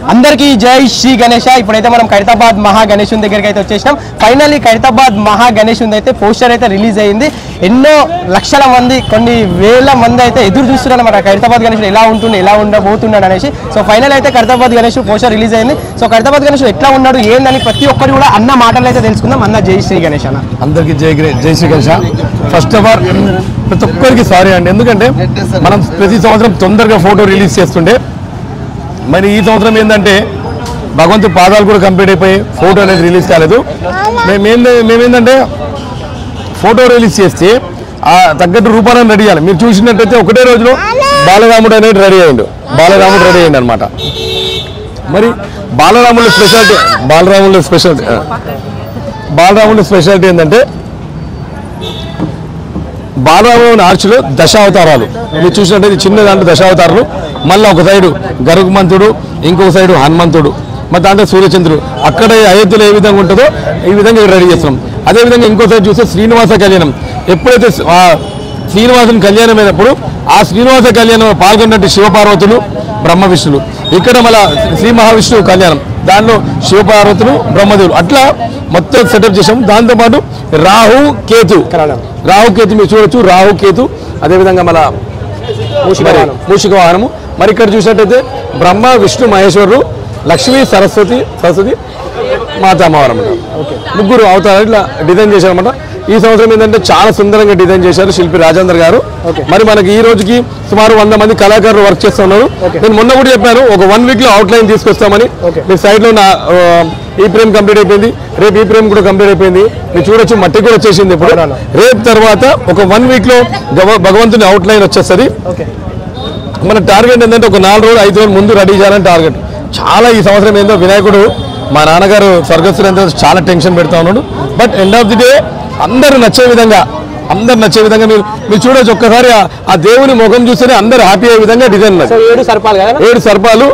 అందరికీ జై శ్రీ గణేష. ఇప్పుడైతే మనం ఖైరతాబాద్ మహా గణేశుని దగ్గరికి అయితే వచ్చేసినాం. ఫైనల్లీ ఖైరతాబాద్ మహా గణేశుని అయితే పోస్టర్ అయితే రిలీజ్ అయ్యింది. ఎన్నో లక్షల మంది, కొన్ని వేల మంది అయితే ఎదురు చూస్తున్నారు మన ఖైరతాబాద్ గణేశుడు ఎలా ఉంటుంది, ఎలా ఉండబోతున్నాడు అనేసి. సో ఫైనల్ అయితే ఖైరతాబాద్ గణేశుడు పోస్టర్ రిలీజ్ అయింది. సో ఖైరతాబాద్ గణేశుడు ఎట్లా ఉన్నాడు ఏందని ప్రతి ఒక్కరు కూడా అన్న మాటలు అయితే తెలుసుకుందాం. అన్న జై శ్రీ గణేష్ అన్న. అందరికీ జై Shri Ganesha. First of all ప్రతి ఒక్కరికి సారీ అండి, ఎందుకంటే మనం ప్రతి సంవత్సరం తొందరగా ఫోటో రిలీజ్ చేస్తుండే, మరి ఈ సంవత్సరం ఏంటంటే భగవంతుడి పాదాలు కూడా కంప్లీట్ అయిపోయి ఫోటో అనేది రిలీజ్ కాలేదు. మేమేంటంటే ఫోటో రిలీజ్ చేస్తే ఆ తగ్గట్టు రూపాలను రెడీ చేయాలి. మీరు చూసినట్టయితే ఒకటే రోజులో బాలరాముడు అనేది రెడీ అయ్యిండు అనమాట. మరి బాలరాముడి స్పెషాలిటీ ఏంటంటే బాలరాముని ఆర్చిలో దశావతారాలు మీరు చూసినట్టయితే చిన్న దాంట్లో దశావతారాలు, మళ్ళీ ఒక సైడు గరుగ్మంతుడు, ఇంకొక సైడు హనుమంతుడు, మరి దాంట్లో సూర్యచంద్రుడు. అక్కడ అయోధ్యలో ఏ విధంగా ఉంటుందో ఈ విధంగా రెడీ చేస్తున్నాం. అదేవిధంగా ఇంకో సైడ్ చూస్తే శ్రీనివాస కళ్యాణం. ఎప్పుడైతే శ్రీనివాసుని కళ్యాణం అయినప్పుడు ఆ శ్రీనివాస కళ్యాణంలో పాల్గొన్నట్టు శివపార్వతులు, బ్రహ్మ విష్ణులు. ఇక్కడ మళ్ళీ శ్రీ మహావిష్ణువు కళ్యాణం, దానిలో శివపార్వతులు, బ్రహ్మదేవులు, అట్లా మొత్తం సెటప్ చేసాము. దాంతోపాటు రాహు కేతు మీరు చూడొచ్చు, రాహు కేతు. అదేవిధంగా మన మూషిక వాహనము. మరి ఇక్కడ చూసినట్టయితే బ్రహ్మ విష్ణు మహేశ్వరుడు, లక్ష్మీ సరస్వతి మాతామవారం ముగ్గురు అవతారాలు ఇట్లా డిజైన్ చేశారన్నమాట. ఈ సంవత్సరం ఏంటంటే చాలా సుందరంగా డిజైన్ చేశారు శిల్పి రాజేందర్ గారు. మరి మనకి ఈ రోజుకి సుమారు 100 మంది కళాకారులు వర్క్ చేస్తున్నారు. నేను మొన్న కూడా చెప్పాను, ఒక 1 వీక్ లో అవుట్లైన్ తీసుకొస్తామని. మీ సైడ్ లో ఈ ఫ్రేమ్ కంప్లీట్ అయిపోయింది, రేపు ఈ ఫ్రేమ్ కూడా కంప్లీట్ అయిపోయింది. మీరు చూడొచ్చు మట్టి కూడా వచ్చేసింది. ఇప్పుడు రేపు తర్వాత ఒక 1 వీక్ లో భగవంతుని అవుట్లైన్ వచ్చేస్తుంది. మన టార్గెట్ ఏంటంటే ఒక 4 రోజులు 5 రోజులు ముందు రెడీ చేయాలని టార్గెట్. చాలా ఈ సంవత్సరం ఏందో వినాయకుడు మా నాన్నగారు స్వర్గస్థులు చాలా టెన్షన్ పెడతా ఉన్నాడు. But end of the day అందరు నచ్చే విధంగా మీరు చూడొచ్చు. ఒక్కసారి ఆ దేవుని ముఖం చూస్తేనే అందరు హ్యాపీ అయ్యే విధంగా డిజైన్ ఉన్నది. 7 సర్పాలు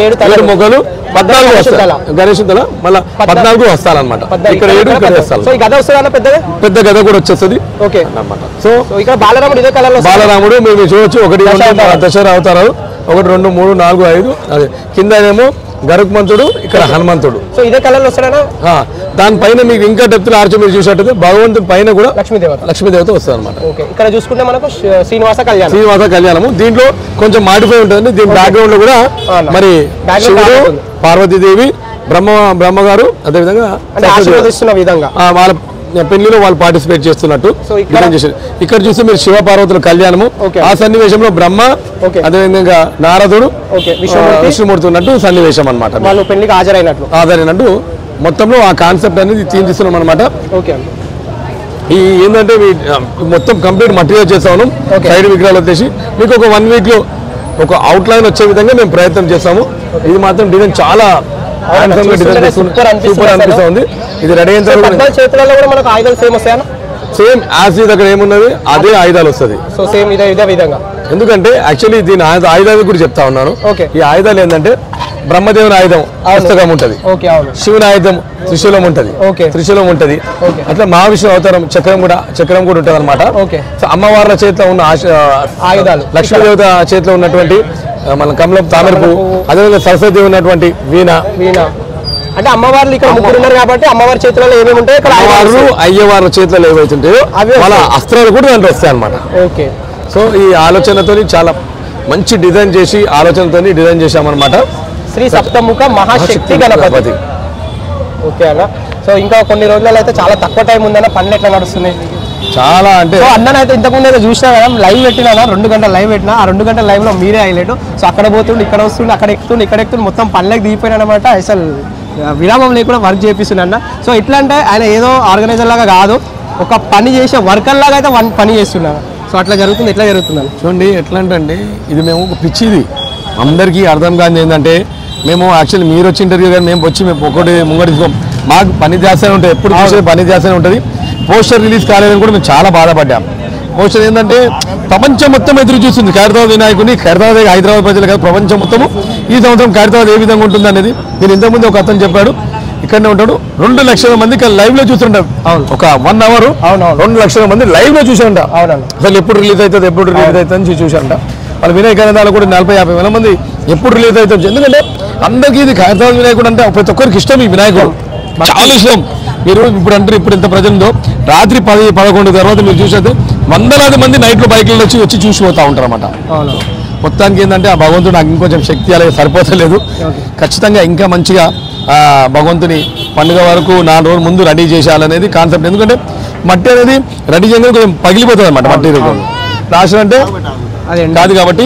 7 మొగ్గలు 14 వస్తాయి గణేష్ తల, మళ్ళీ 14 వస్తాలన్నమాట. ఇక్కడ 7 ఇక్కడ వస్తాను, పెద్ద గద కూడా వచ్చేస్తుంది అన్నమాట. సో ఇక్కడ బాలరాముడు మేము చూడొచ్చు. 1 దశరా అవతారాలు, 1 2 3 4 5. అదే కిందనేమో గరుగ్మంతుడు, ఇక్కడ హనుమంతుడు. సో ఇదే కలర్ వస్తాడా? దానిపైన మీకు ఇంకా డెప్త్ ఆర్చ్ మీరు చూసినట్టు భగవంతుడి పైన కూడా లక్ష్మీదేవత వస్తుంది అనమాట. ఇక్కడ చూసుకుంటే మనకు శ్రీనివాస కళ్యాణము. దీంట్లో కొంచెం మాడిఫై ఉంటుంది. దీని బ్యాక్గ్రౌండ్ లో కూడా మరి శివుడు, పార్వతీదేవి, బ్రహ్మగారు, అదేవిధంగా వాళ్ళ పెళ్లిలో వాళ్ళు పార్టిసిపేట్ చేస్తున్నట్టు డిజైన్ చేశారు. ఇక్కడ చూస్తే మీరు శివ పార్వతుల కళ్యాణము, ఆ సన్నివేశంలో బ్రహ్మ, అదేవిధంగా నారదుడు, విష్ణుమూర్తి ఉన్నట్టు సన్నివేశం అనమాట. వాళ్ళు పెళ్లికి హాజరైనట్టు మొత్తంలో ఆ కాన్సెప్ట్ అనేది తీస్తున్నాం అనమాట. ఈ ఏంటంటే మొత్తం కంప్లీట్ మటీరియల్ చేస్తాము. సైడ్ విగ్రహాలు వచ్చేసి మీకు ఒక 1 వీక్ లో ఒక అవుట్లైన్ వచ్చే విధంగా మేము ప్రయత్నం చేస్తాము. ఇది మాత్రం డిజైన్ చాలా సూపర్ అనిపిస్తుంది. ఇది రెడీ అయిన తర్వాత చేతులలో కూడా మనకు ఆయుధాలు సేమ్ వస్తాయా? సేమ్ యాజ్ ఇది అక్కడ ఏమున్నది అదే ఆయుధాలు వస్తుంది. సో సేమ్ ఇదే విధంగా. ఎందుకంటే యాక్చువల్లీ దీని ఆయుధాలు కూడా చెప్తా ఉన్నాను. ఈ ఆయుధాలు ఏంటంటే బ్రహ్మదేవుని ఆయుధం పుస్తకం ఉంటది, శివుని ఆయుధం త్రిశూలం ఉంటది, అట్లా మహావిష్ణు అవతారం చక్రం కూడా ఉంటది అనమాట. సో అమ్మవార్ల చేతిలో ఉన్న ఆయుధాలు, లక్ష్మీదేవత చేతిలో ఉన్నటువంటి మన కమలం తామరపు, అదేవిధంగా సరస్వతి ఉన్నటువంటి వీణ. అంటే అమ్మవార్లు ఇక్కడ ముగ్గురు ఉన్నారు కాబట్టి అమ్మవారి చేతులలో ఏమేమి ఉంటాయి, అయ్యవార్ల చేతులలో ఏవైతుంటాయో వాళ్ళ అస్త్రాలు కూడా దాంట్లో వస్తాయి అనమాట. సో ఈ ఆలోచనతో చాలా మంచి డిజైన్ చేసి డిజైన్ చేశామన్నమాట. శ్రీ సప్తముఖ మహాశక్తి గణపతి. ఓకే అన్న. సో ఇంకా కొన్ని రోజులలో అయితే చాలా తక్కువ టైం ఉందన్న, పనులు ఎట్లా నడుస్తున్నాయి? చాలా అంటే అన్ననైతే ఇంతకుముందు అయితే చూసినా కదా, లైవ్ పెట్టినా 2 గంటల లైవ్ పెట్టినా. ఆ 2 గంటల లైవ్ లో మీరే హైలైట్. సో అక్కడ పోతుండే, ఇక్కడ వస్తుండే, అక్కడ ఎక్కుతుండే, మొత్తం పనులకు దిగిపోయినా అనమాట. అసలు విరామం లేకుండా వర్క్ చేపిస్తున్నా. సో ఎట్లా అంటే ఆయన ఏదో ఆర్గనైజర్ లాగా కాదు, ఒక పని చేసే వర్కర్ లాగా అయితే పని చేస్తున్నాను. సో అట్లా జరుగుతుంది. ఎట్లా జరుగుతుందని చూడండి. ఎట్లా అంటే ఇది మేము పిచ్చిది అందరికీ అర్థం కాదు. ఏంటంటే మేము యాక్చువల్లీ మీరు వచ్చి ఇంటర్వ్యూ కానీ మేము ఒకటి ముంగడి మాకు పని చేస్తూనే ఉంటుంది, ఎప్పుడు చూసే పని చేస్తూనే ఉంటుంది. పోస్టర్ రిలీజ్ కాలేదని కూడా మేము చాలా బాధపడ్డాం. పోస్టర్ ఏంటంటే ప్రపంచం మొత్తం ఎదురు చూస్తుంది ఖైరతాబాద్ వినాయకుడిని. ఖైరతాబాద్ హైదరాబాద్ ప్రజలు కాదు, ప్రపంచం మొత్తము ఈ సంవత్సరం ఖైరతాబాద్ ఏ విధంగా ఉంటుంది అనేది. నేను ఇంతకుముందు ఒక అతను చెప్పాడు, ఇక్కడనే ఉంటాడు, 2 లక్షల మంది లైవ్ లో చూస్తుంటారు. ఒక 1 అవర్ 2 లక్షల మంది లైవ్ లో చూసాంట. అసలు ఎప్పుడు రిలీజ్ అవుతుంది అని చూసాంట. వాళ్ళ వినాయకానందాలు కూడా 40-50 వేల మంది ఎప్పుడు రిలీజ్ అవుతుంది, ఎందుకంటే అందరికీ ఇది ఖైరతాబాద్ వినాయకుడు అంటే ప్రతి ఒక్కరికి ఇష్టం. ఈ వినాయకుడు చాలా ఇష్టం. మీరు ఇప్పుడు అంటారు, ఇప్పుడు ఇంత ప్రజెంట్ రాత్రి 10-11 తర్వాత మీరు చూసేది వందలాది మంది నైట్లో బైక్లలో వచ్చి చూసిపోతూ ఉంటారు అన్నమాట. మొత్తానికి ఏంటంటే ఆ భగవంతుడు నాకు ఇంకొంచెం శక్తి అలాగే సరిపోతలేదు. ఖచ్చితంగా ఇంకా మంచిగా భగవంతుని పండుగ వరకు 4 రోజుల ముందు రెడీ చేసేయాలనేది కాన్సెప్ట్. ఎందుకంటే మట్టి అనేది రెడీ చేయగానే కొంచెం పగిలిపోతుంది అనమాట. మట్టి రాసిన అంటే కాదు కాబట్టి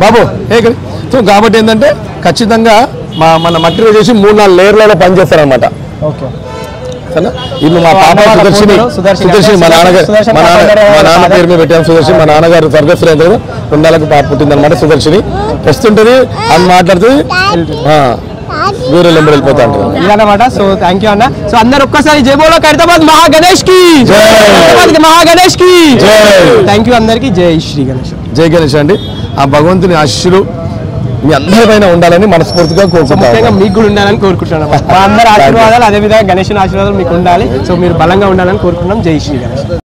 బాబు సో కాబట్టి ఏంటంటే ఖచ్చితంగా మన మట్టి చేసి 3-4 లేయర్లలో పనిచేస్తారనమాట. ఇల్లు మా పాప సుదర్శిని మా నాన్న పేరు మీద పెట్టాను. సుదర్శిని మా నాన్నగారు స్వర్గస్థులు అయిన 2 నెలలకు పాప పుట్టిందనమాట. సుదర్శిని వస్తుంటది అని మాట్లాడుతుంది, వేరే నెంబర్ వెళ్ళిపోతా ఉంటారు ఇదన్నమాట. సో థ్యాంక్ యూ అన్న. సో అందరు ఒక్కసారి జై బోలో ఖైరతాబాద్ మహాగణేష్ కి, మహాగణేష్ కి థ్యాంక్ యూ అందరికి. జై శ్రీ గణేష్. జై గణేష్ అండి. ఆ భగవంతుని ఆశీస్సులు మీ అందరిపైన ఉండాలని మనస్ఫూర్తిగా కోరుకుంటున్నాను. మీకు కూడా ఉండాలని కోరుకుంటున్నాను. మా అందరి ఆశీర్వాదాలు అదేవిధంగా గణేష్ ఆశీర్వాదాలు మీకు ఉండాలి. సో మీరు బలంగా ఉండాలని కోరుకుంటున్నాం. జై శ్రీ గణేష్.